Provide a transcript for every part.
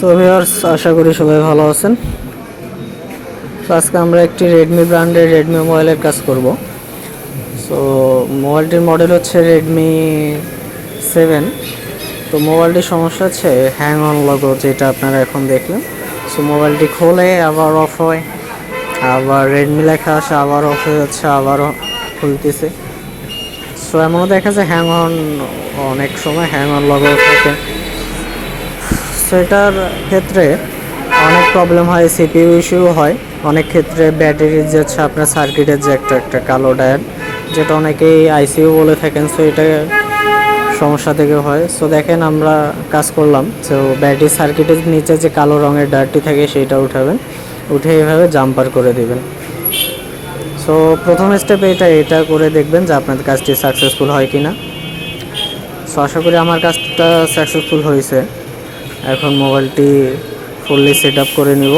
So viewers, আশা করি সবাই ভালো আছেন। তো আজকে আমরা একটি রেডমি ব্র্যান্ডের রেডমি মোবাইলের কাজ করব। সো মোবাইলটির মডেল হচ্ছে রেডমি 7। তো মোবাইলটির সমস্যা হচ্ছে হ্যাং অন লোগো, যেটা আপনারা এখন দেখলেন। সো মোবাইলটি খোলে আবার অফ হয়, আবার রেডমি লেখা আসে আবার অফ হয়ে যাচ্ছে, আবারও খুলতেছে। সো এমনও দেখা যায় হ্যাং অন, অনেক সময় হ্যাং অন লোগো থাকে। সেটার ক্ষেত্রে অনেক প্রবলেম হয়, সিপিইউ ইস্যু হয় অনেক ক্ষেত্রে। ব্যাটারির যে হচ্ছে আপনার সার্কিটের যে একটা কালো ডায়োড, যেটা অনেকেই আইসিইউ বলে থাকেন, সো এটা সমস্যা থেকে হয়। সো দেখেন, আমরা কাজ করলাম। সো ব্যাটারি সার্কিটের নিচে যে কালো রঙের ডায়োডটি থাকে সেইটা উঠাবেন, উঠে এইভাবে জাম্পার করে দিবেন। সো প্রথম স্টেপে এটা করে দেখবেন যে আপনাদের কাজটি সাকসেসফুল হয় কি না। সো আশা করি আমার কাজটা সাকসেসফুল হয়েছে। এখন মোবাইলটি ফুললি সেট আপ করে নিব।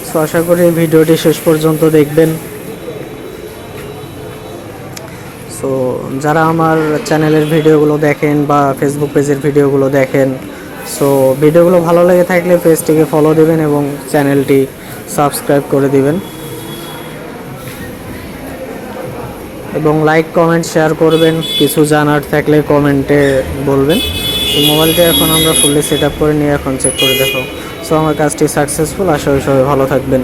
সো আশা করি ভিডিওটি শেষ পর্যন্ত দেখবেন। সো যারা আমার চ্যানেলের ভিডিওগুলো দেখেন বা ফেসবুক পেজের ভিডিওগুলো দেখেন, সো ভিডিওগুলো ভালো লেগে থাকলে পেজটিকে ফলো দিবেন এবং চ্যানেলটি সাবস্ক্রাইব করে দিবেন এবং লাইক কমেন্ট শেয়ার করবেন। কিছু জানার থাকলে কমেন্টে বলবেন। তো মোবাইলটা এখন আমরা ফুললি সেট আপ করে নিয়ে এখন চেক করে দেখো। সো আমার কাজটি সাকসেসফুল। আশা করি সবাই ভালো থাকবেন।